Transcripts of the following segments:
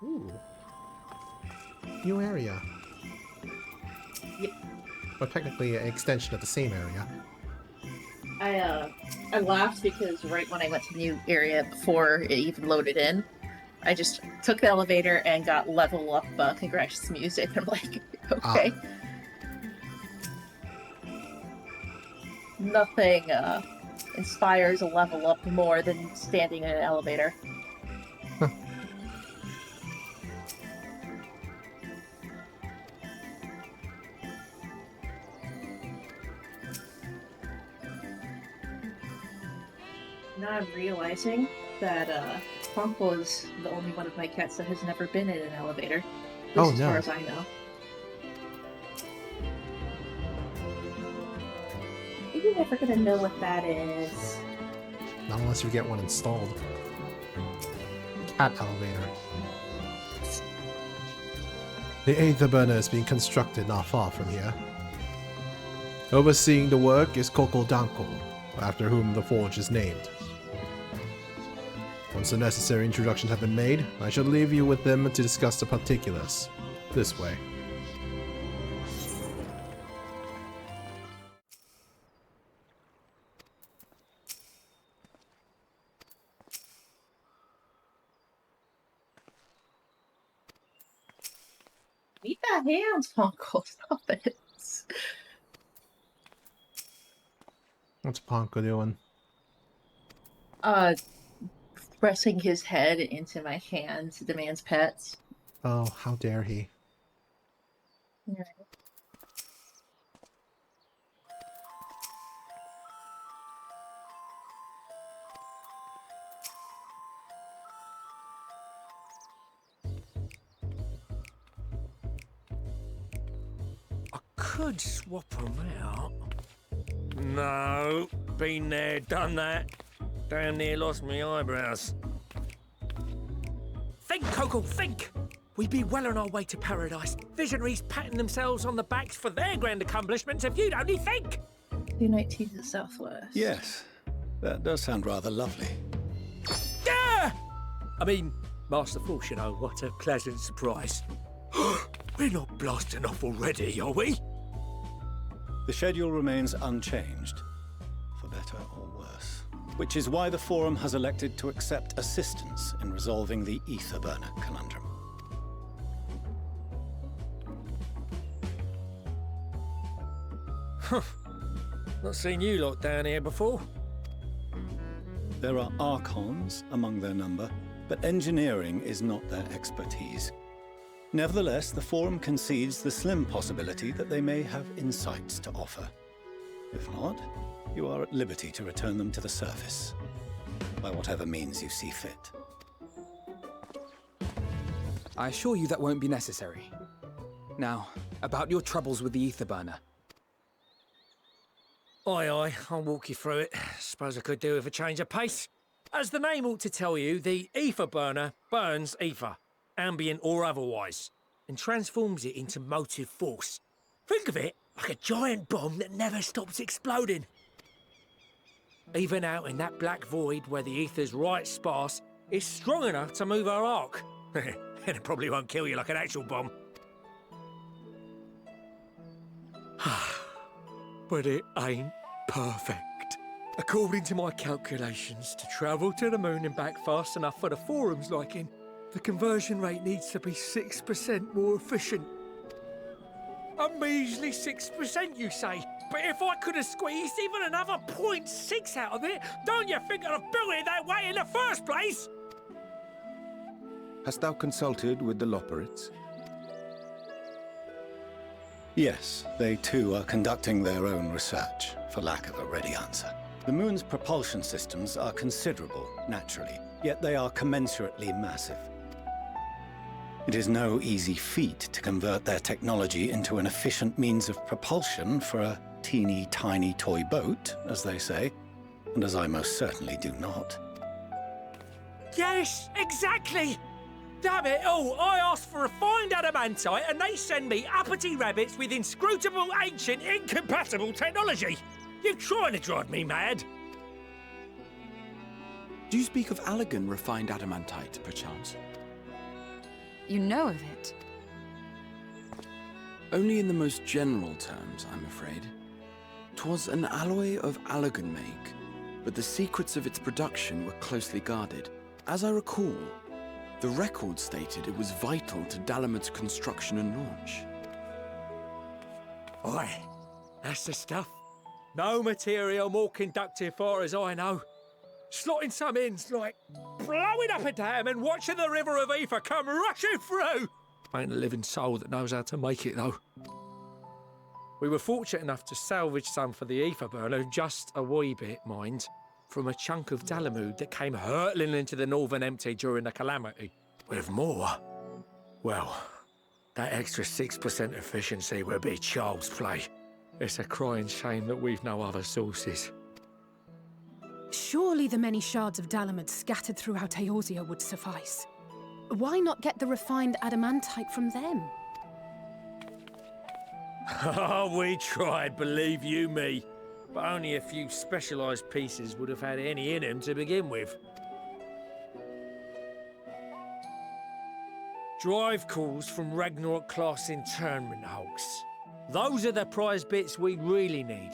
Ooh. New area. Yep. But technically an extension of the same area. I laughed because right when I went to the new area before it even loaded in, I just took the elevator and got level up Congrats music. I'm like, okay. Nothing inspires a level up more than standing in an elevator. Huh. Now I'm realizing that Funkle is the only one of my cats that has never been in an elevator. At least as far as I know. You're never gonna know what that is. Not unless you get one installed. Cat elevator. The Aetherburner is being constructed not far from here. Overseeing the work is Koko Danko, after whom the forge is named. Once the necessary introductions have been made, I shall leave you with them to discuss the particulars. This way. Meet that hands, Funkle. Stop it. What's Ponko doing? Pressing his head into my hand to demand pets. Oh, how dare he. Yeah. I could swap them out. No, been there, done that. Damn near lost my eyebrows. Think, Coco, think! We'd be well on our way to paradise. Visionaries patting themselves on the backs for their grand accomplishments if you'd only think! 219 to the southwest. Yes, that does sound rather lovely. Yeah! I mean, masterful, you know, what a pleasant surprise. We're not blasting off already, are we? The schedule remains unchanged, for better or worse. Which is why the Forum has elected to accept assistance in resolving the Aetherburner conundrum. Not seen you lot down here before. There are Archons among their number, but engineering is not their expertise. Nevertheless, the Forum concedes the slim possibility that they may have insights to offer. If not, you are at liberty to return them to the surface, by whatever means you see fit. I assure you that won't be necessary. Now, about your troubles with the Aetherburner. Aye, aye, I'll walk you through it. Suppose I could do with a change of pace. As the name ought to tell you, the Aetherburner burns ether, ambient or otherwise, and transforms it into motive force. Think of it like a giant bomb that never stops exploding. Even out in that black void where the ether's right sparse, it's strong enough to move our arc. And it probably won't kill you like an actual bomb. But it ain't perfect. According to my calculations, to travel to the moon and back fast enough for the Forum's liking, the conversion rate needs to be 6% more efficient. A measly 6%, you say? But if I could have squeezed even another 0.6 out of it, don't you think I'd have built it that way in the first place? Hast thou consulted with the Loperids? Yes, they too are conducting their own research, for lack of a ready answer. The moon's propulsion systems are considerable, naturally, yet they are commensurately massive. It is no easy feat to convert their technology into an efficient means of propulsion for a teeny tiny toy boat, as they say, and as I most certainly do not. Yes, exactly! Damn it all, I asked for refined adamantite and they send me uppity rabbits with inscrutable, ancient, incompatible technology! You're trying to drive me mad! Do you speak of Allegan refined adamantite, perchance? You know of it? Only in the most general terms, I'm afraid. 'Twas an alloy of Allagan make, but the secrets of its production were closely guarded. As I recall, the record stated it was vital to Dalamud's construction and launch. Aye, that's the stuff. No material more conductive far as I know. Slotting some in's like blowing up a dam and watching the river of Aether come rushing through. Ain't a living soul that knows how to make it, though. We were fortunate enough to salvage some for the Aether burner, just a wee bit, mind, from a chunk of Dalamud that came hurtling into the Northern Empty during the Calamity. With more, well, that extra 6% efficiency would be child's play. It's a crying shame that we've no other sources. Surely the many shards of Dalamud scattered throughout Eorzea would suffice. Why not get the refined adamantite from them? Oh, we tried, believe you me. But only a few specialised pieces would have had any in them to begin with. Drive calls from Ragnarok-class internment hulks. Those are the prize bits we really need.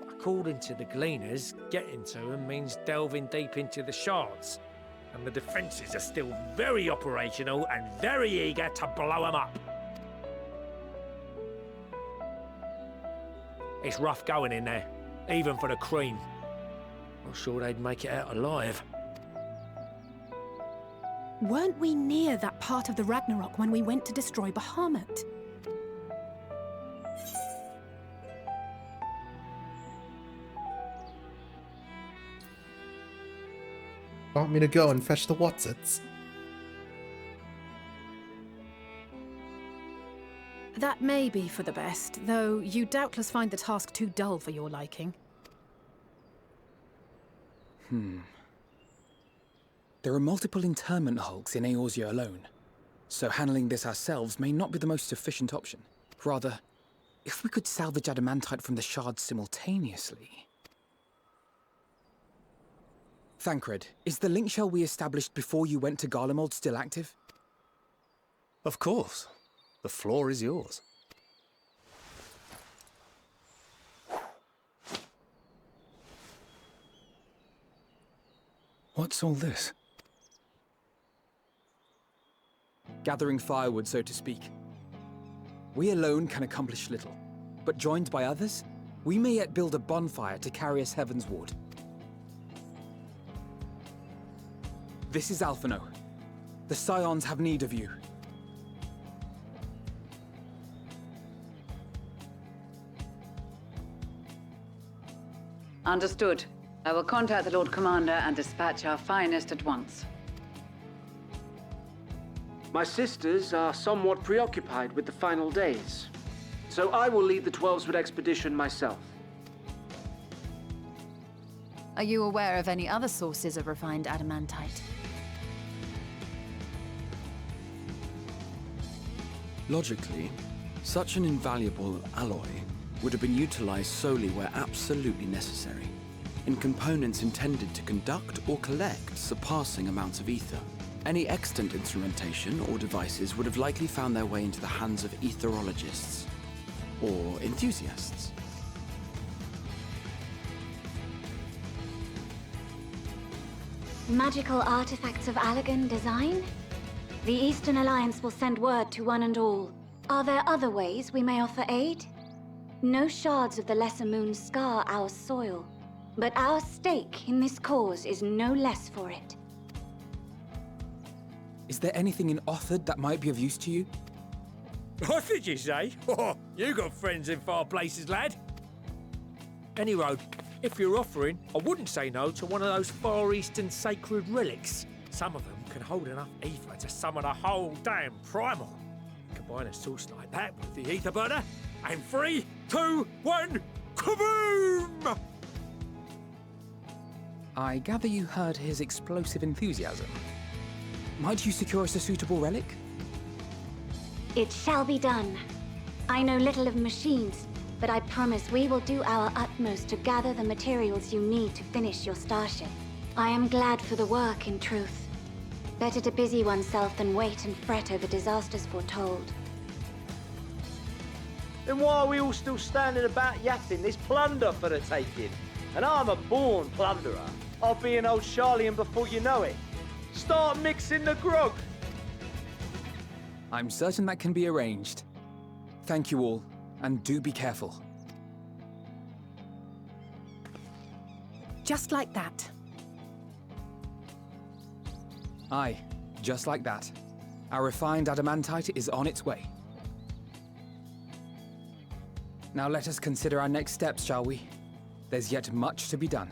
According to the Gleaners, getting to them means delving deep into the shards. And the defences are still very operational and very eager to blow them up. It's rough going in there, even for the cream. Not sure they'd make it out alive. Weren't we near that part of the Ragnarok when we went to destroy Bahamut? Want me to go and fetch the Watsits? That may be for the best, though you doubtless find the task too dull for your liking. There are multiple internment hulks in Eorzea alone, so handling this ourselves may not be the most efficient option. Rather, if we could salvage adamantite from the shards simultaneously... Thancred, is the link shell we established before you went to Garlemald still active? Of course. The floor is yours. What's all this? Gathering firewood, so to speak. We alone can accomplish little, but joined by others, we may yet build a bonfire to carry us heavensward. This is Alphino. The Scions have need of you. Understood. I will contact the Lord Commander and dispatch our finest at once. My sisters are somewhat preoccupied with the final days, so I will lead the 12-Sword expedition myself. Are you aware of any other sources of refined adamantite? Logically, such an invaluable alloy would have been utilized solely where absolutely necessary, in components intended to conduct or collect surpassing amounts of ether. Any extant instrumentation or devices would have likely found their way into the hands of etherologists or enthusiasts. Magical artifacts of Allagan design? The Eastern Alliance will send word to one and all. Are there other ways we may offer aid? No shards of the Lesser Moon scar our soil, but our stake in this cause is no less for it. Is there anything in Othard that might be of use to you? What did you say? Oh, you got friends in far places, lad. Any road, if you're offering, I wouldn't say no to one of those Far Eastern sacred relics. Some of them can hold enough ether to summon a whole damn primal. Combine a source like that with the ether burner, and 3, 2, 1, kaboom! I gather you heard his explosive enthusiasm. Might you secure us a suitable relic? It shall be done. I know little of machines, but I promise we will do our utmost to gather the materials you need to finish your starship. I am glad for the work, in truth. Better to busy oneself than wait and fret over disasters foretold. Then why are we all still standing about yapping? There's plunder for the taking. And I'm a born plunderer. I'll be an old Charlian before you know it. Start mixing the grog. I'm certain that can be arranged. Thank you all, and do be careful. Just like that. Aye, just like that. Our refined adamantite is on its way. Now let us consider our next steps, shall we? There's yet much to be done.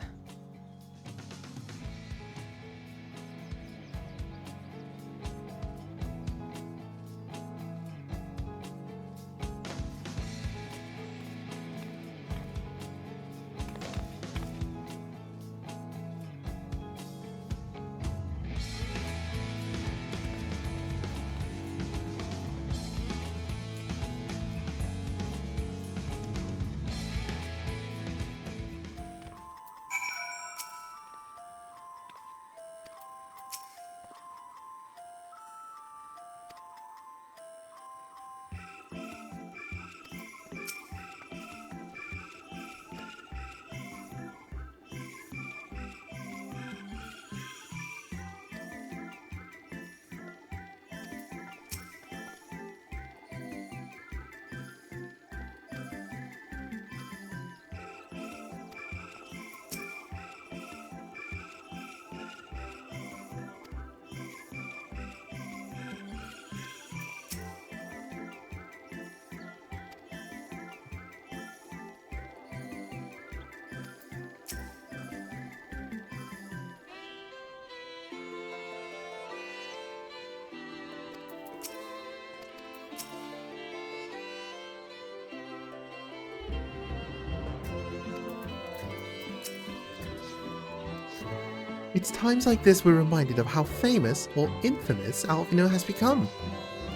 It's times like this we're reminded of how famous or infamous Alphino has become.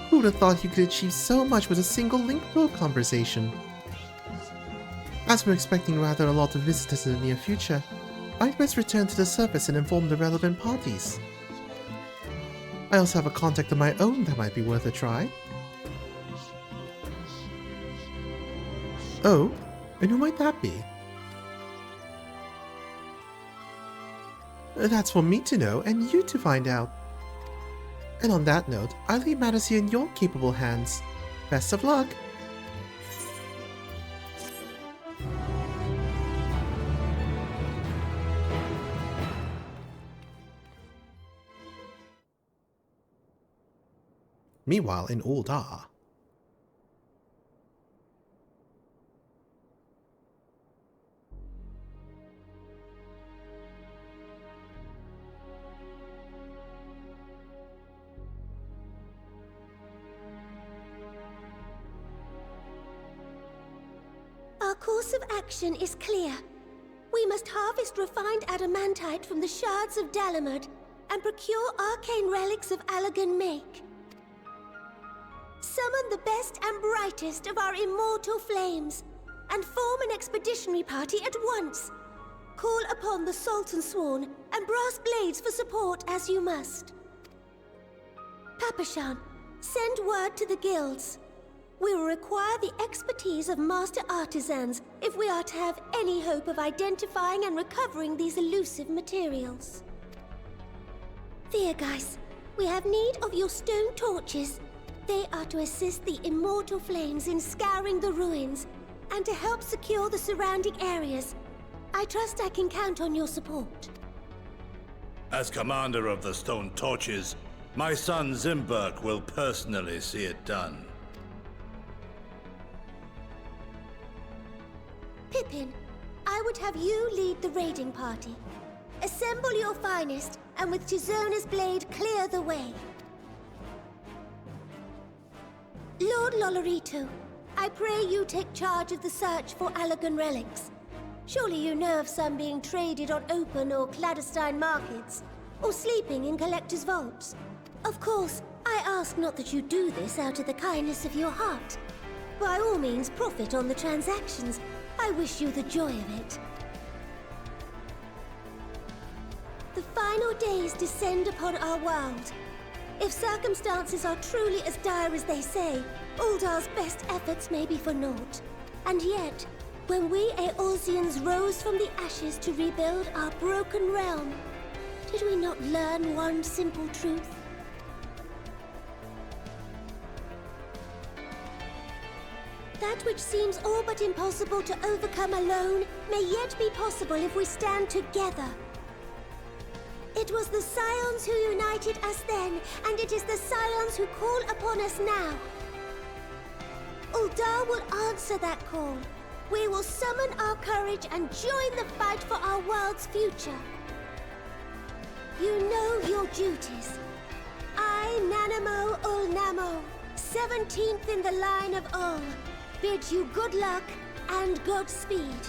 Who would have thought you could achieve so much with a single link build conversation? As we're expecting rather a lot of visitors in the near future, I'd best return to the surface and inform the relevant parties. I also have a contact of my own that might be worth a try. Oh, and who might that be? That's for me to know and you to find out. And on that note, I leave matters here in your capable hands. Best of luck! Meanwhile, in Uldar. Our course of action is clear. We must harvest refined adamantite from the shards of Dalamud and procure arcane relics of Allegan make. Summon the best and brightest of our immortal flames and form an expeditionary party at once. Call upon the Sultan Sworn and Brass Blades for support as you must. Papashan, send word to the guilds. We will require the expertise of master artisans if we are to have any hope of identifying and recovering these elusive materials. Etheirys, we have need of your stone torches. They are to assist the immortal flames in scouring the ruins and to help secure the surrounding areas. I trust I can count on your support. As commander of the Stone Torches, my son Zimberk will personally see it done. Pippin, I would have you lead the raiding party. Assemble your finest, and with Chizona's blade, clear the way. Lord Lolorito, I pray you take charge of the search for Allegan relics. Surely you know of some being traded on open or clandestine markets, or sleeping in collectors' vaults. Of course, I ask not that you do this out of the kindness of your heart. By all means, profit on the transactions. I wish you the joy of it. The final days descend upon our world. If circumstances are truly as dire as they say, Uldar's best efforts may be for naught. And yet, when we Eorzeans rose from the ashes to rebuild our broken realm, did we not learn one simple truth? That which seems all but impossible to overcome alone may yet be possible if we stand together. It was the Scions who united us then, and it is the Scions who call upon us now. Uldar will answer that call. We will summon our courage and join the fight for our world's future. You know your duties. I, Nanamo Ulnamo, 17th in the line of Ul, bid you good luck and Godspeed.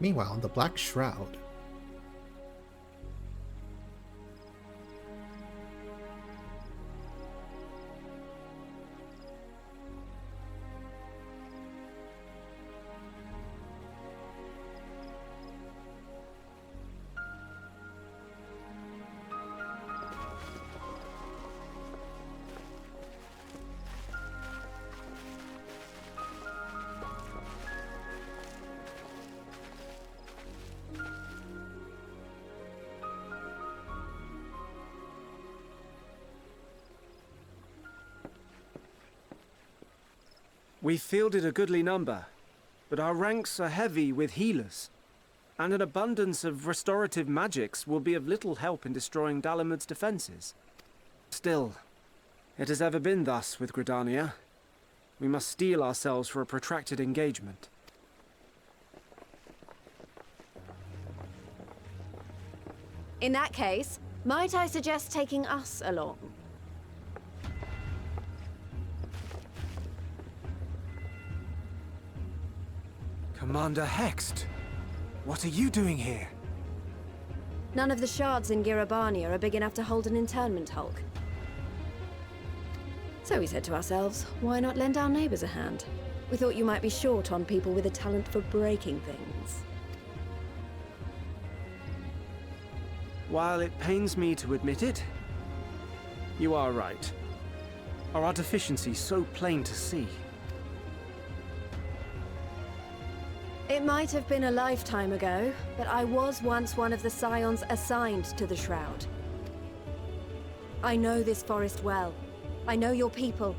Meanwhile, in the Black Shroud. We fielded a goodly number, but our ranks are heavy with healers, and an abundance of restorative magics will be of little help in destroying Dalamud's defenses. Still, it has ever been thus with Gridania. We must steel ourselves for a protracted engagement. In that case, might I suggest taking us along? Commander Hext, what are you doing here? None of the shards in Girabania are big enough to hold an internment hulk. So we said to ourselves, why not lend our neighbors a hand? We thought you might be short on people with a talent for breaking things. While it pains me to admit it, you are right. Our deficiency so plain to see. It might have been a lifetime ago, but I was once one of the Scions assigned to the Shroud. I know this forest well. I know your people.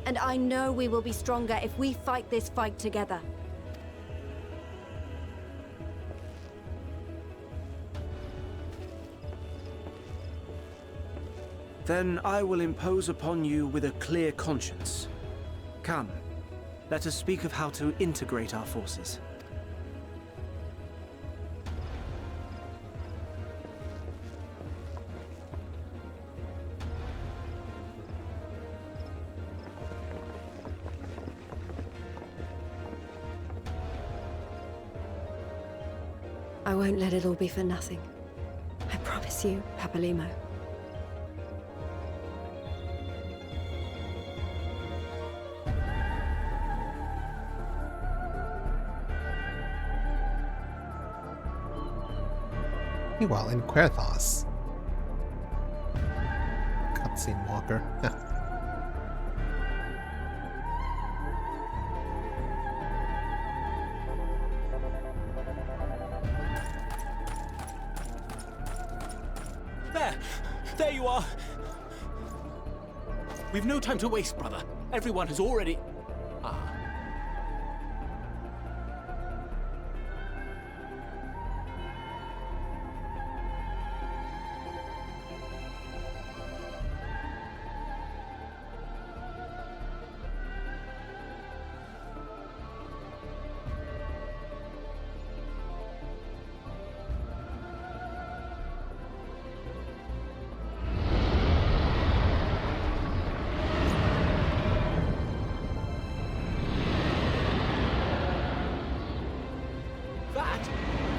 And I know we will be stronger if we fight this fight together. Then I will impose upon you with a clear conscience. Come, let us speak of how to integrate our forces. I won't let it all be for nothing. I promise you, Papalimo. Meanwhile, in Querthas. Cutscene walker. There you are! We've no time to waste, brother. Everyone has already...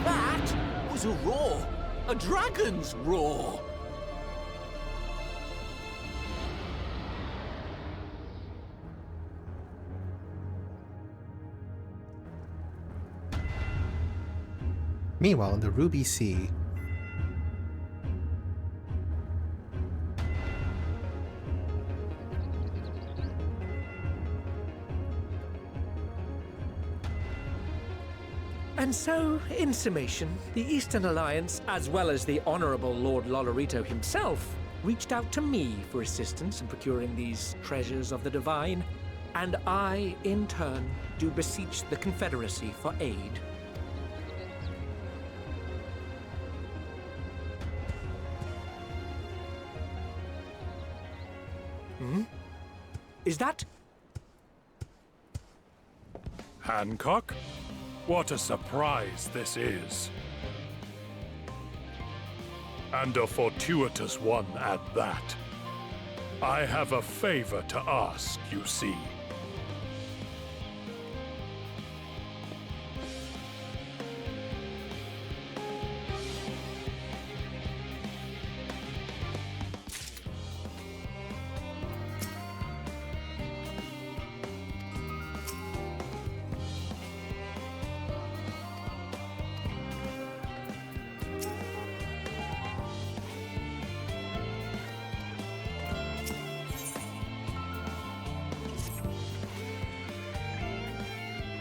That was a roar! A dragon's roar! Meanwhile, in the Ruby Sea... And so, in summation, the Eastern Alliance, as well as the Honourable Lord Lolorito himself, reached out to me for assistance in procuring these treasures of the divine, and I, in turn, do beseech the Confederacy for aid. Hmm? Is that... Hancock? What a surprise this is. And a fortuitous one at that. I have a favor to ask, you see.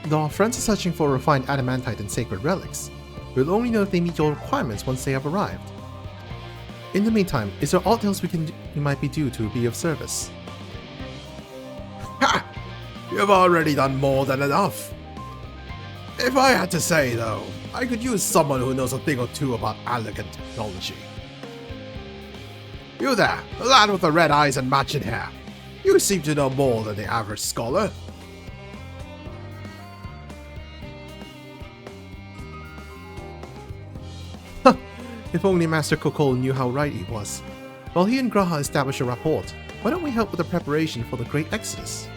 Though our friends are searching for refined adamantite and sacred relics, we'll only know if they meet your requirements once they have arrived. In the meantime, is there aught else we might be due to be of service? Ha! You've already done more than enough. If I had to say, though, I could use someone who knows a thing or two about elegant technology. You there, the lad with the red eyes and matching hair. You seem to know more than the average scholar. If only Master Kokol knew how right he was. While he and Graha establish a rapport, why don't we help with the preparation for the Great Exodus?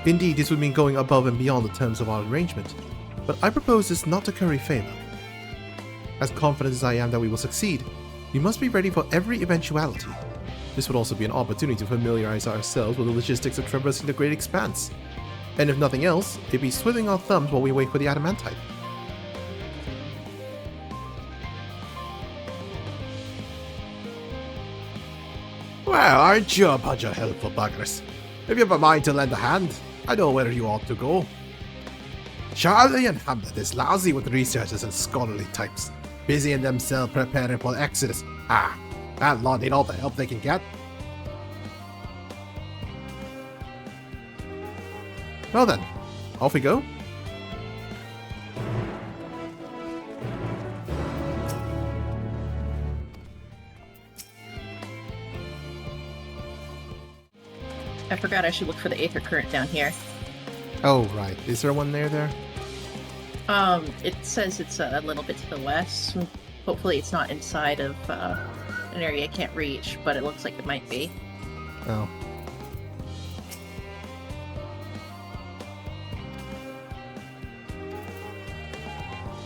Indeed, this would mean going above and beyond the terms of our arrangement, but I propose this not to curry favor. As confident as I am that we will succeed, we must be ready for every eventuality. This would also be an opportunity to familiarize ourselves with the logistics of traversing the Great Expanse. And if nothing else, it'd be twiddling our thumbs while we wait for the adamantite. Well, aren't you a bunch of helpful buggers? If you have a mind to lend a hand, I know where you ought to go. Charlie and Hamlet is lousy with researchers and scholarly types, busying themselves preparing for the Exodus. And lot need all the help they can get. Well then, off we go. I forgot I should look for the Aether Current down here. Oh, right. Is there one there? It says it's a little bit to the west. Hopefully it's not inside of an area I can't reach, but it looks like it might be. Oh.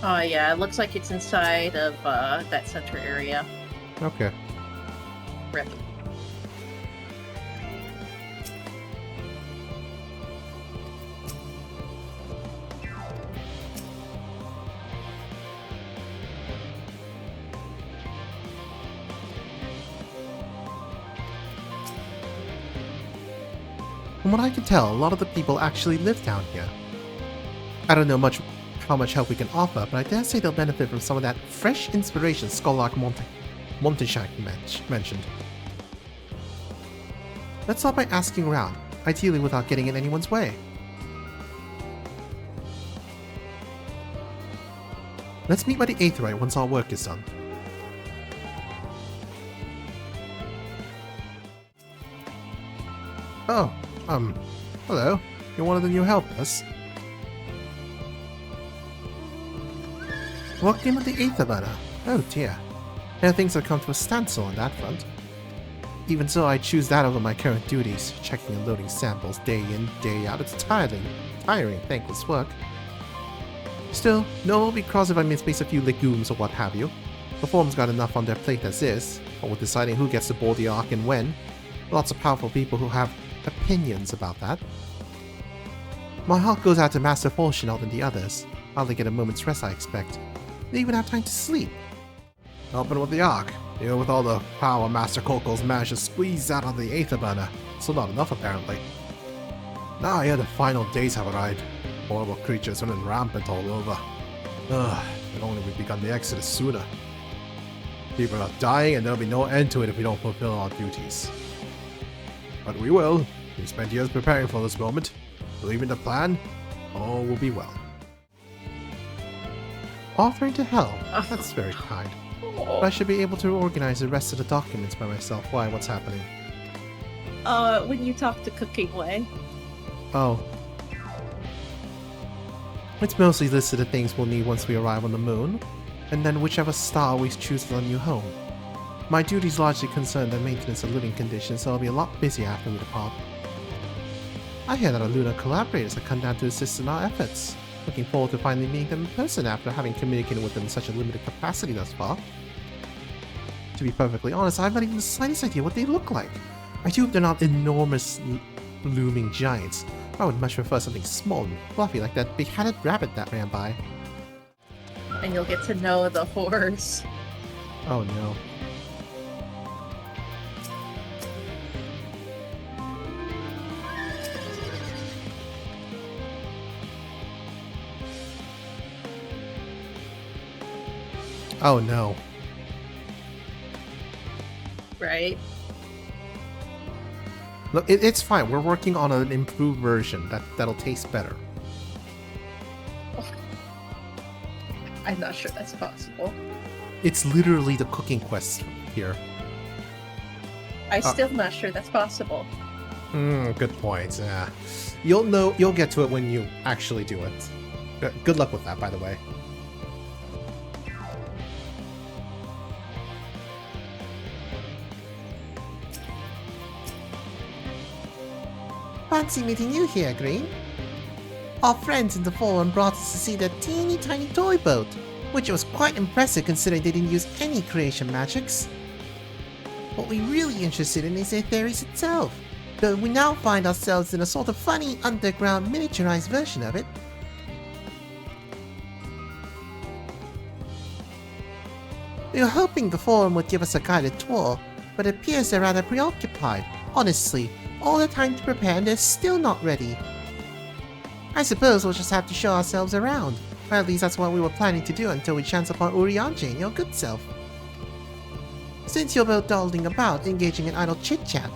Oh yeah, it looks like it's inside of that center area. Okay. Rip. From what I can tell, a lot of the people actually live down here. I don't know how much help we can offer, but I dare say they'll benefit from some of that fresh inspiration Scholar Monteshank mentioned. Let's start by asking around, ideally without getting in anyone's way. Let's meet by the Aetheirys once our work is done. Oh, hello. You're one of the new helpers. What came of the Aether? Oh dear. Now things have come to a standstill on that front. Even so, I choose that over my current duties, checking and loading samples day in, day out. It's tiring, thankless work. Still, no one will be cross if I misplace a few legumes or what have you. The Form's got enough on their plate as is, but with deciding who gets to board the Ark and when, lots of powerful people who have opinions about that. My heart goes out to Master Fortunal and the others. Hardly get a moment's rest, I expect. They even have time to sleep. Helping with the Ark. Even with all the power Master Kokol's managed to squeeze out of the Aetherburner. Still not enough, apparently. Now I hear the final days have arrived. Horrible creatures running rampant all over. Ugh, if only we'd begun the exodus sooner. People are dying and there'll be no end to it if we don't fulfill our duties. But we will. We spent years preparing for this moment. Believe in the plan, all will be well. Offering to help? That's very kind. But I should be able to organize the rest of the documents by myself. Why? What's happening? When you talk to Cooking Way. Oh. It's mostly listed the things we'll need once we arrive on the moon, and then whichever star we choose as our new home. My duties largely concern the maintenance of living conditions, so I'll be a lot busy after we depart. I hear that our lunar collaborators have come down to assist in our efforts. Looking forward to finally meeting them in person after having communicated with them in such a limited capacity thus far. To be perfectly honest, I have not even the slightest idea what they look like. I do hope they're not enormous, looming giants. I would much prefer something small and fluffy like that big-headed rabbit that ran by. And you'll get to know the horse. Oh no. Oh no. Right? Look, it's fine. We're working on an improved version that'll taste better. I'm not sure that's possible. It's literally the cooking quest here. I'm still not sure that's possible. Good point. Yeah. You'll get to it when you actually do it. Good luck with that, by the way. Fancy meeting you here, Green. Our friends in the forum brought us to see that teeny tiny toy boat, which was quite impressive considering they didn't use any creation magics. What we're really interested in is Etheirys itself, though we now find ourselves in a sort of funny underground miniaturized version of it. We were hoping the forum would give us a guided tour, but it appears they're rather preoccupied. Honestly, all the time to prepare and they're still not ready. I suppose we'll just have to show ourselves around. Or at least that's what we were planning to do until we chance upon Urianger and your good self. Since you're both dawdling about, engaging in idle chit-chat,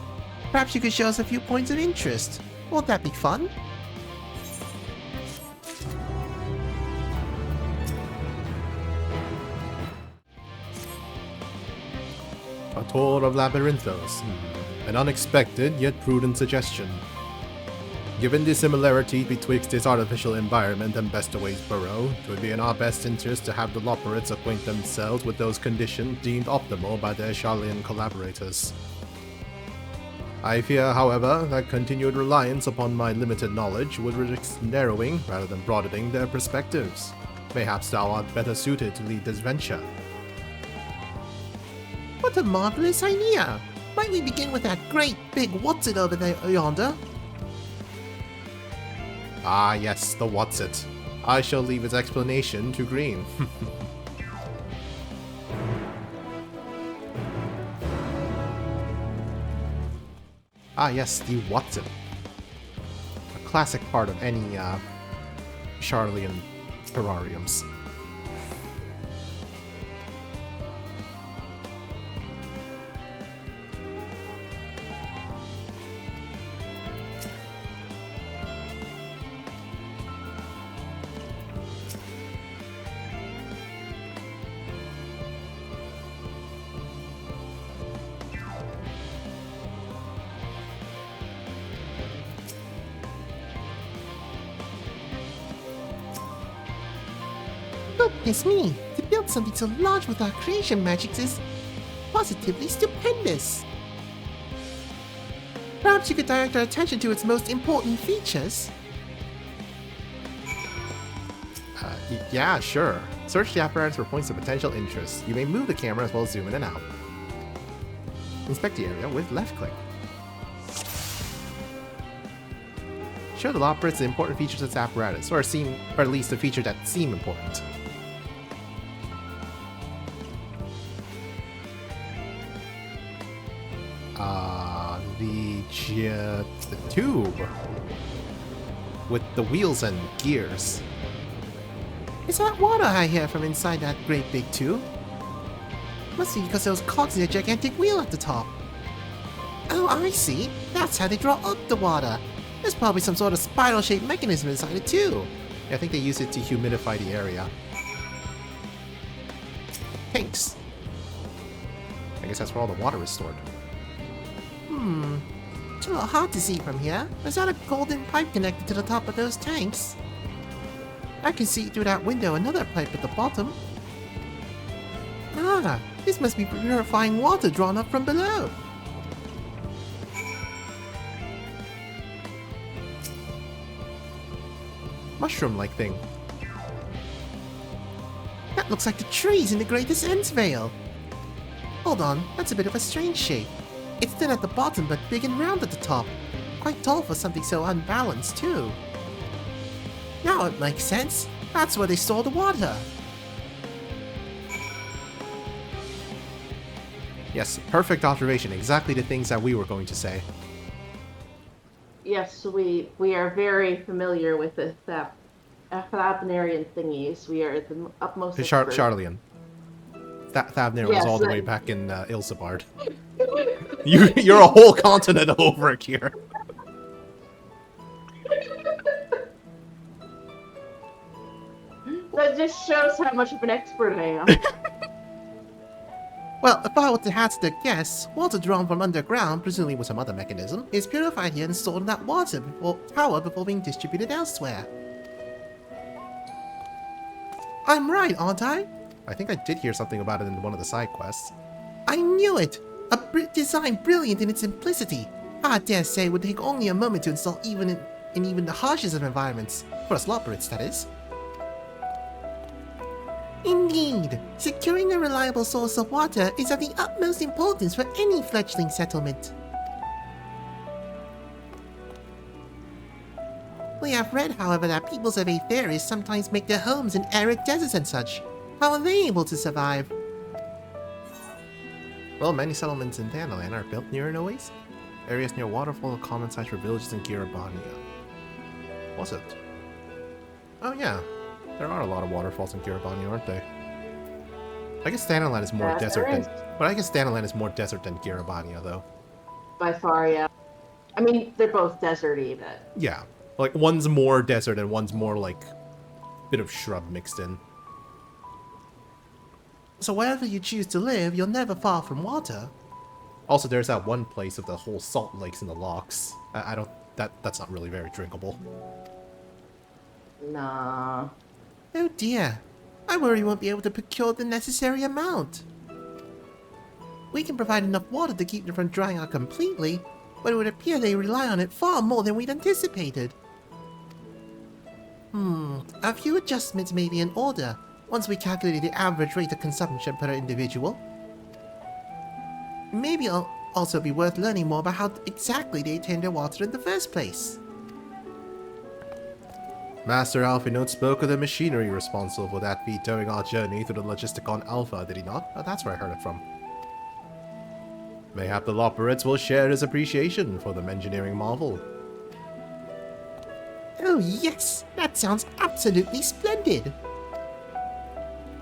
perhaps you could show us a few points of interest. Won't that be fun? A tour of Labyrinthos. An unexpected yet prudent suggestion. Given the similarity betwixt its artificial environment and Bestaway's burrow, it would be in our best interest to have the Loporrits acquaint themselves with those conditions deemed optimal by the Hydaelyn collaborators. I fear, however, that continued reliance upon my limited knowledge would risk narrowing rather than broadening their perspectives. Mayhaps thou art better suited to lead this venture. What a marvelous idea! Might we begin with that great big what's-it over there yonder? Ah yes, the what's-it. I shall leave its explanation to Green. Ah yes, the what's-it. A classic part of any Charlian terrariums. Goodness me, to build something so large with our creation magics is positively stupendous. Perhaps you could direct our attention to its most important features? Yeah, sure. Search the apparatus for points of potential interest. You may move the camera as well as zoom in and out. Inspect the area with left click. Show the Loporrits the important features of its apparatus, or at least the features that seem important. the tube with the wheels and gears. Is that water I hear from inside that great big tube? Must be because those cogs in a gigantic wheel at the top. Oh, I see. That's how they draw up the water. There's probably some sort of spiral-shaped mechanism inside it too. Yeah, I think they use it to humidify the area. Tanks. I guess that's where all the water is stored. It's a little hard to see from here. Is that a golden pipe connected to the top of those tanks? I can see through that window another pipe at the bottom. Ah, this must be purifying water drawn up from below. Mushroom-like thing. That looks like the trees in the Greatest Ends Vale. Hold on, that's a bit of a strange shape. It's thin at the bottom but big and round at the top. Quite tall for something so unbalanced too. Now it makes sense. That's where they store the water. Yes, perfect observation. Exactly the things that we were going to say. Yes, we are very familiar with the Thabnarian thingies. We are the utmost expert. Charlian. Thabnir was Yes, all the way back in Ilsabard. You're a whole continent over here. That just shows how much of an expert I am. Well, if I were to hazard a guess, water drawn from underground, presumably with some other mechanism, is purified here and stored in that water power before being distributed elsewhere. I'm right, aren't I? I think I did hear something about it in one of the side quests. I knew it! A design brilliant in its simplicity. I dare say it would take only a moment to install even in even the harshest of environments. For us Loporrits, that is. Indeed, securing a reliable source of water is of the utmost importance for any fledgling settlement. We have read, however, that peoples of Etheirys sometimes make their homes in arid deserts and such. How are they able to survive? Well, many settlements in Hydaelyn are built near an oasis. Areas near waterfall are common sites for villages in Girabania. Was it? Oh yeah, there are a lot of waterfalls in Girabania, aren't they? I guess Hydaelyn is more desert than... But I guess Hydaelyn is more desert than Girabania, though. By far, yeah. I mean, they're both deserty, but... Yeah. Like, one's more desert and one's more, like, bit of shrub mixed in. So wherever you choose to live, you're never far from water. Also, there's that one place of the whole salt lakes and the locks. I don't... That's not really very drinkable. Nah. Oh dear. I worry you won't be able to procure the necessary amount. We can provide enough water to keep them from drying out completely, but it would appear they rely on it far more than we'd anticipated. A few adjustments may be in order, once we calculate the average rate of consumption per individual. Maybe it'll also be worth learning more about how exactly they obtain their water in the first place. Master Alphinaud spoke of the machinery responsible for that feat during our journey through the Logisticon Alpha, did he not? Oh, that's where I heard it from. Mayhap the Loporrits will share his appreciation for the engineering marvel. Oh yes, that sounds absolutely splendid.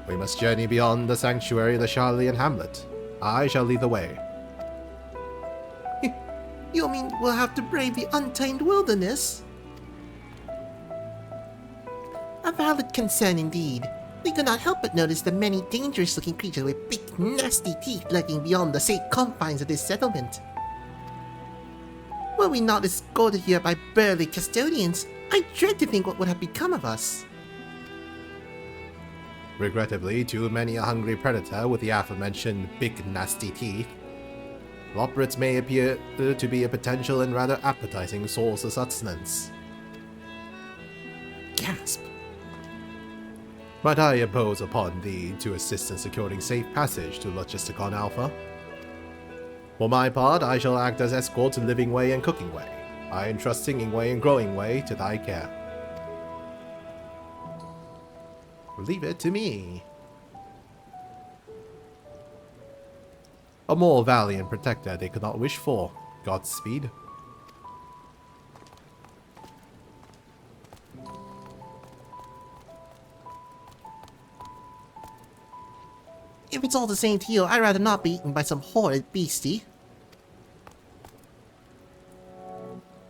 We must journey beyond the sanctuary of the Charlian hamlet. I shall lead the way. You mean we'll have to brave the untamed wilderness? A valid concern indeed. We could not help but notice the many dangerous-looking creatures with big, nasty teeth lurking beyond the safe confines of this settlement. Were we not escorted here by burly custodians, I dread to think what would have become of us. Regrettably, too many a hungry predator with the aforementioned big, nasty teeth. Loporrits may appear to be a potential and rather appetizing source of sustenance. Gasp. But I impose upon thee to assist in securing safe passage to Logisticon Alpha. For my part, I shall act as escort to Living Way and Cooking Way. I entrust Singing Way and Growing Way to thy care. Leave it to me. A more valiant protector they could not wish for. Godspeed. If it's all the same to you, I'd rather not be eaten by some horrid beastie.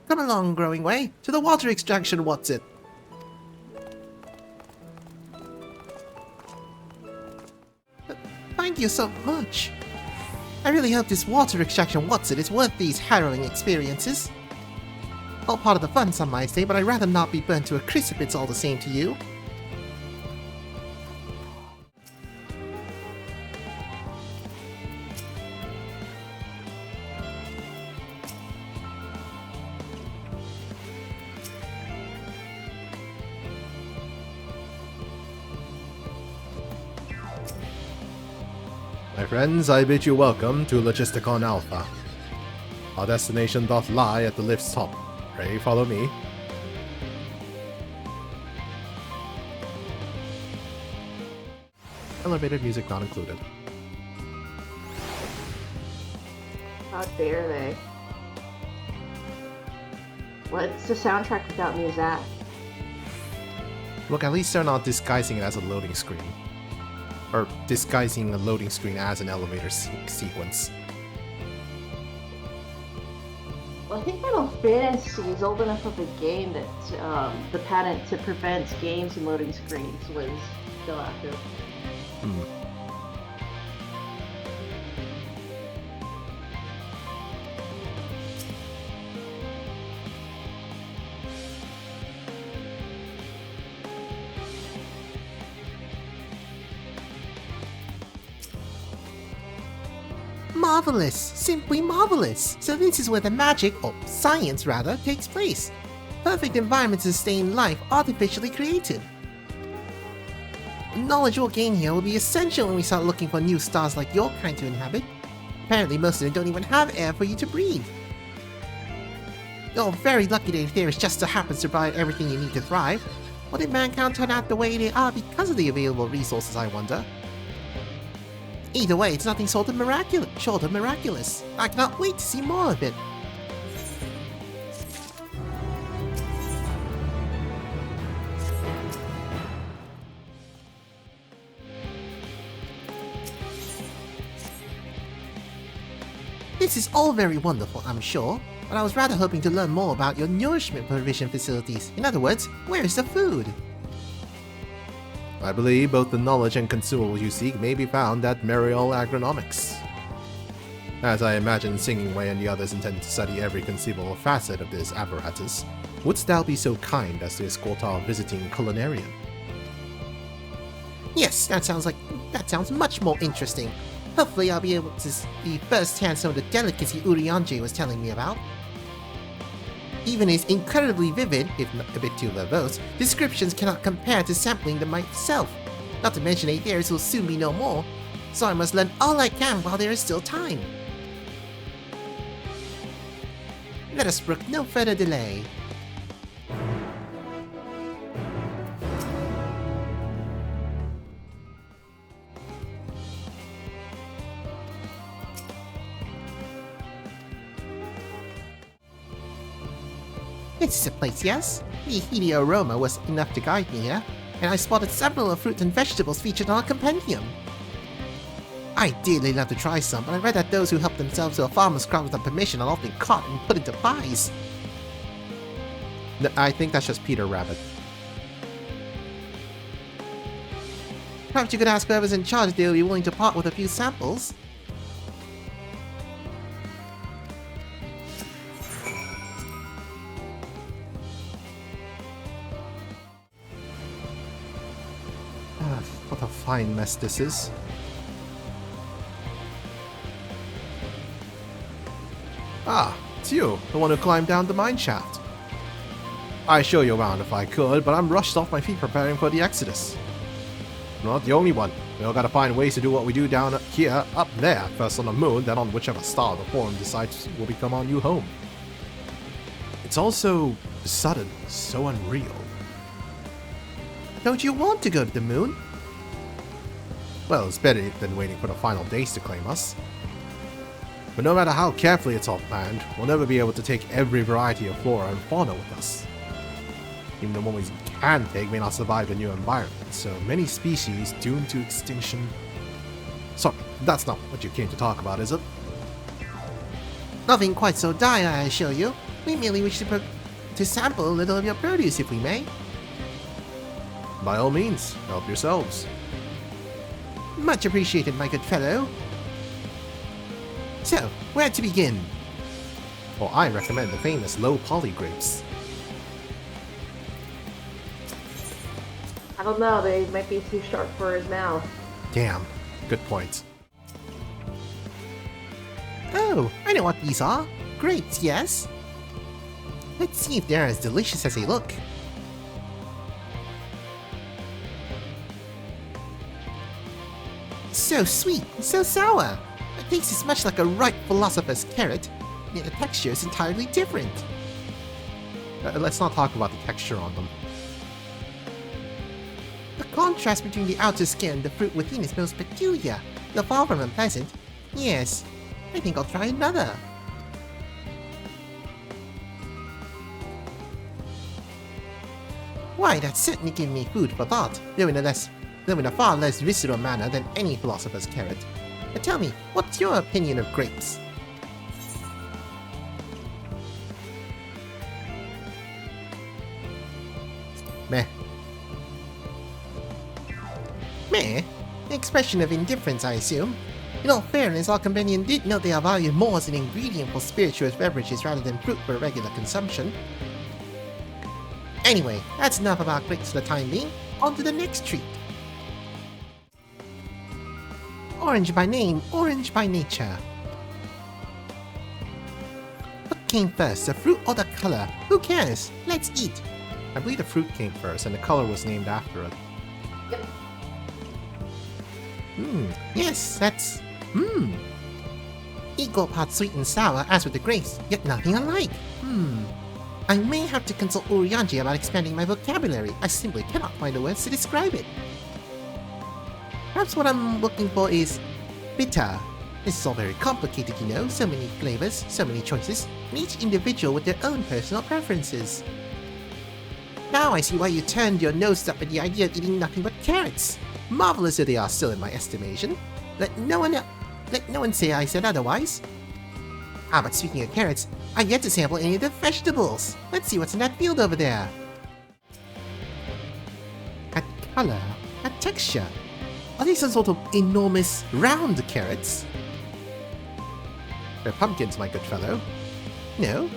Come along, Growing Way. To the water extraction, what's it? Thank you so much. I really hope this water extraction what's it is worth these harrowing experiences. All part of the fun, some might say, but I'd rather not be burnt to a crisp if it's all the same to you. My friends, I bid you welcome to Logisticon Alpha. Our destination doth lie at the lift's top. Pray follow me. Elevator music not included. How dare they? What's the soundtrack without music? Look, at least they're not disguising it as a loading screen. Or disguising a loading screen as an elevator sequence. Well, I think Final Fantasy is old enough of a game that the patent to prevent games and loading screens was still active. Marvelous! Simply marvelous! So this is where the magic, or science rather, takes place. Perfect environment to sustain life artificially created. The knowledge we'll gain here will be essential when we start looking for new stars like your kind to inhabit. Apparently most of them don't even have air for you to breathe. You're very lucky that Etheirys just so happens to provide everything you need to thrive. What did mankind turn out the way they are because of the available resources, I wonder? Either way, it's nothing short of miraculous. I cannot wait to see more of it. This is all very wonderful, I'm sure, but I was rather hoping to learn more about your nourishment provision facilities. In other words, where is the food? I believe both the knowledge and consumables you seek may be found at Merial Agronomics. As I imagine Singing Way and the others intend to study every conceivable facet of this apparatus, wouldst thou be so kind as to escort our visiting culinarian? Yes, that sounds much more interesting. Hopefully I'll be able to see firsthand some of the delicacy Urianger was telling me about. Even his incredibly vivid, if not a bit too verbose, descriptions cannot compare to sampling them myself. Not to mention Etheirys will soon be no more, so I must learn all I can while there is still time. Let us brook no further delay. This is a place, yes? The heady aroma was enough to guide me here, and I spotted several of fruits and vegetables featured on our compendium. I'd dearly love to try some, but I read that those who help themselves to a farmer's crop without permission are often caught and put into pies. No, I think that's just Peter Rabbit. Perhaps you could ask whoever's in charge if they would be willing to part with a few samples. What a fine mess this is. Ah, it's you, the one who climbed down the mine shaft. I'd show you around if I could, but I'm rushed off my feet preparing for the Exodus. I'm not the only one. We all gotta find ways to do what we do down here, up there, first on the moon, then on whichever star the Forum decides will become our new home. It's all so sudden, so unreal. Don't you want to go to the moon? Well, it's better than waiting for the final days to claim us. But no matter how carefully it's all planned, we'll never be able to take every variety of flora and fauna with us. Even the one we can take may not survive the new environment, so many species doomed to extinction. Sorry, that's not what you came to talk about, is it? Nothing quite so dire, I assure you. We merely wish to sample a little of your produce, if we may. By all means, help yourselves. Much appreciated, my good fellow. So, where to begin? Well, I recommend the famous low poly grapes. I don't know, they might be too sharp for his mouth. Damn, good point. Oh, I know what these are. Grapes, yes? Let's see if they're as delicious as they look. So sweet, so sour. It tastes as much like a ripe philosopher's carrot, yet the texture is entirely different. Let's not talk about the texture on them. The contrast between the outer skin and the fruit within is most peculiar, though far from unpleasant. Yes, I think I'll try another. Why, that's certainly giving me food for thought, though in a far less visceral manner than any philosopher's carrot. But tell me, what's your opinion of grapes? Meh. Meh? An expression of indifference, I assume. In all fairness, our companion did note they are valued more as an ingredient for spirituous beverages rather than fruit for regular consumption. Anyway, that's enough about grapes for the time being. On to the next treat. Orange by name, orange by nature. What came first, the fruit or the color? Who cares? Let's eat. I believe the fruit came first, and the color was named after it. Yep. Yes, that's... Equal parts sweet and sour as with the grapes, yet nothing alike. I may have to consult Urianji about expanding my vocabulary. I simply cannot find the words to describe it. Perhaps what I'm looking for is bitter. This is all very complicated, you know. So many flavors, so many choices, and each individual with their own personal preferences. Now I see why you turned your nose up at the idea of eating nothing but carrots. Marvelous as they are still in my estimation. Let no one say I said otherwise. Ah, but speaking of carrots, I've yet to sample any of the vegetables. Let's see what's in that field over there. At color, at texture. Are these some sort of enormous round carrots? They're pumpkins, my good fellow. No.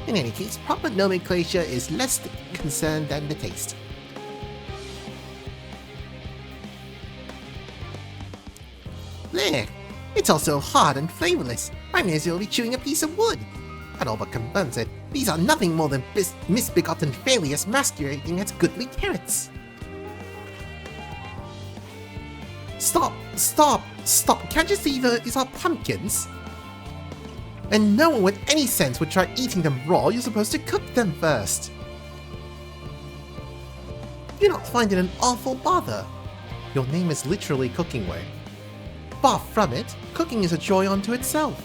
In any case, proper nomenclature is less concerned than the taste. There! It's also hard and flavorless. I may as well be chewing a piece of wood. That all but confirms it. These are nothing more than misbegotten failures masquerading as goodly carrots. Stop! Stop! Stop! Can't you see these are pumpkins? And no one with any sense would try eating them raw. You're supposed to cook them first. You're not finding an awful bother. Your name is literally Cooking Way. Far from it, cooking is a joy unto itself.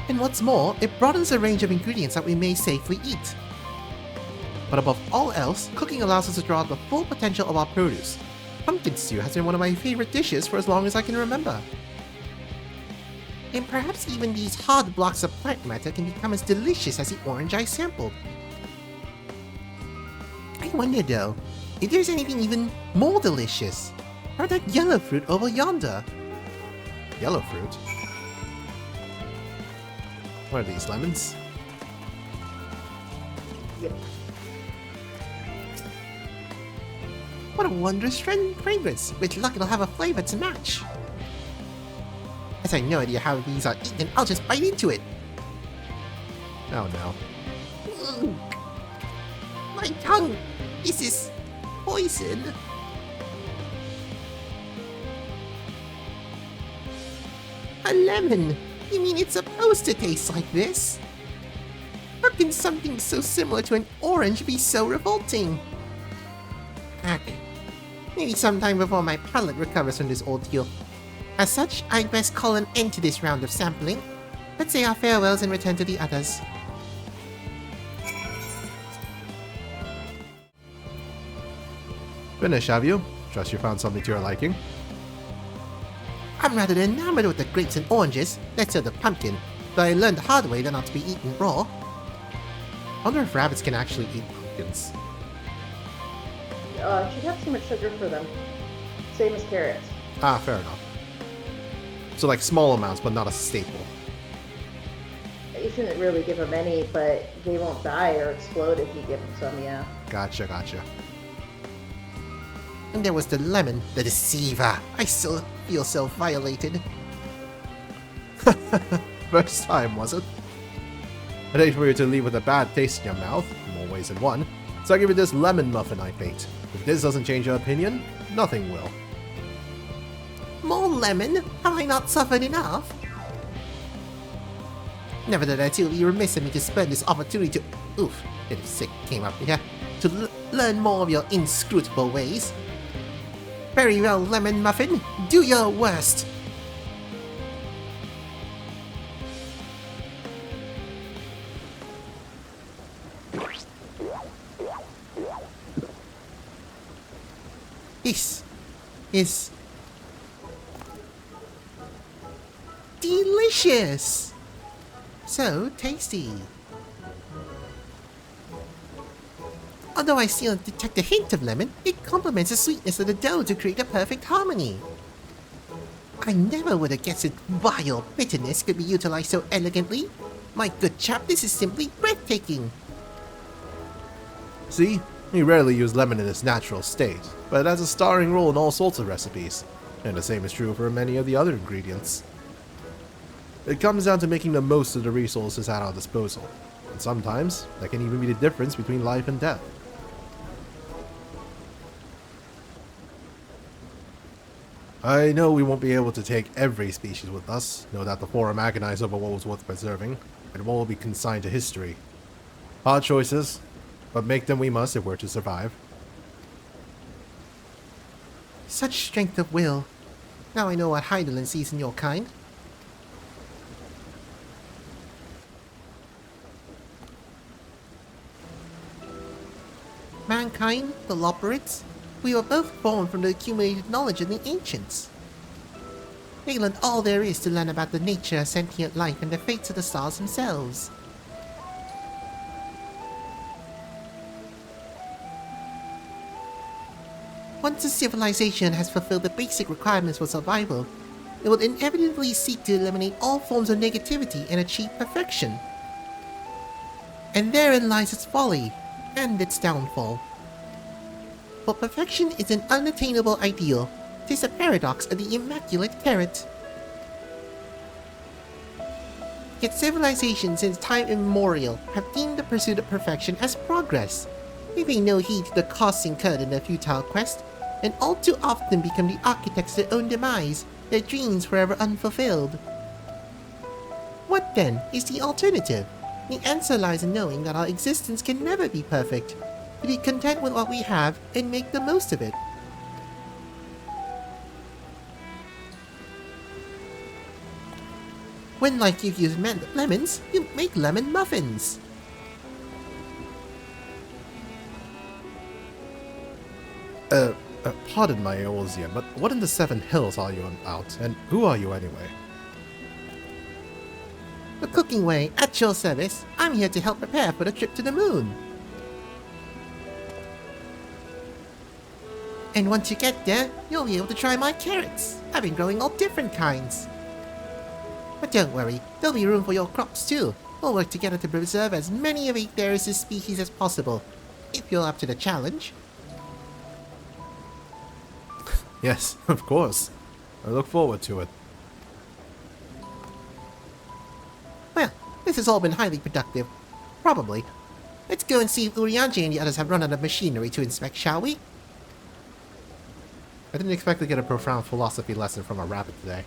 And what's more, it broadens the range of ingredients that we may safely eat. But above all else, cooking allows us to draw out the full potential of our produce. Pumpkin stew has been one of my favorite dishes for as long as I can remember. And perhaps even these hard blocks of plant matter can become as delicious as the orange I sampled. I wonder though, if there's anything even more delicious. Or that yellow fruit over yonder. Yellow fruit? What are these, lemons? Yep. What a wondrous fragrance! With luck it'll have a flavor to match. As I have no idea how these are eaten, I'll just bite into it. Oh no. Ugh. My tongue! This is poison. A lemon! You mean it's supposed to taste like this? How can something so similar to an orange be so revolting? Heck. Maybe sometime before my palate recovers from this ordeal. As such, I'd best call an end to this round of sampling. Let's say our farewells and return to the others. Finish, have you? Trust you found something to your liking. I'm rather enamored with the grapes and oranges, less so the pumpkin, though I learned the hard way they're not to be eaten raw. I wonder if rabbits can actually eat pumpkins. She'd have too much sugar for them. Same as carrots. Ah, fair enough. So like small amounts, but not a staple. You shouldn't really give them any, but they won't die or explode if you give them some, yeah. Gotcha. And there was the lemon, the deceiver. I still feel so violated. First time, was it? I'd hate for you to leave with a bad taste in your mouth, in more ways than one. So I give you this lemon muffin I baked. If this doesn't change your opinion, nothing will. More lemon? Have I not suffered enough? Nevertheless, it would be remiss of me to spend this opportunity to... Oof, bit of sick came up here. To learn more of your inscrutable ways. Very well, lemon muffin. Do your worst. This is delicious. So tasty. Although I still detect a hint of lemon, it complements the sweetness of the dough to create a perfect harmony. I never would have guessed that vile bitterness could be utilized so elegantly. My good chap, this is simply breathtaking. See? We rarely use lemon in its natural state, but it has a starring role in all sorts of recipes, and the same is true for many of the other ingredients. It comes down to making the most of the resources at our disposal, and sometimes that can even be the difference between life and death. I know we won't be able to take every species with us, know that the Forum agonize over what was worth preserving, and what will be consigned to history. Hard choices, but make them we must if we're to survive. Such strength of will. Now I know what Hydaelyn sees in your kind. Mankind, the Loperids, we were both born from the accumulated knowledge of the ancients. They learned all there is to learn about the nature of sentient life and the fates of the stars themselves. Once a civilization has fulfilled the basic requirements for survival, it will inevitably seek to eliminate all forms of negativity and achieve perfection. And therein lies its folly, and its downfall. For perfection is an unattainable ideal. 'Tis a paradox of the immaculate carrot. Yet civilizations since time immemorial have deemed the pursuit of perfection as progress. They pay no heed to the costs incurred in their futile quest, and all too often become the architects of their own demise, their dreams forever unfulfilled. What then is the alternative? The answer lies in knowing that our existence can never be perfect, to be content with what we have and make the most of it. When like you use lemons, you make lemon muffins. Pardon my Eorzean, but what in the Seven Hills are you about, and who are you anyway? The cooking way, at your service. I'm here to help prepare for the trip to the moon. And once you get there, you'll be able to try my carrots. I've been growing all different kinds. But don't worry, there'll be room for your crops too. We'll work together to preserve as many of Etheirys' species as possible, if you're up to the challenge. Yes, of course. I look forward to it. Well, this has all been highly productive. Probably. Let's go and see if Urianger and the others have run out of machinery to inspect, shall we? I didn't expect to get a profound philosophy lesson from a rabbit today.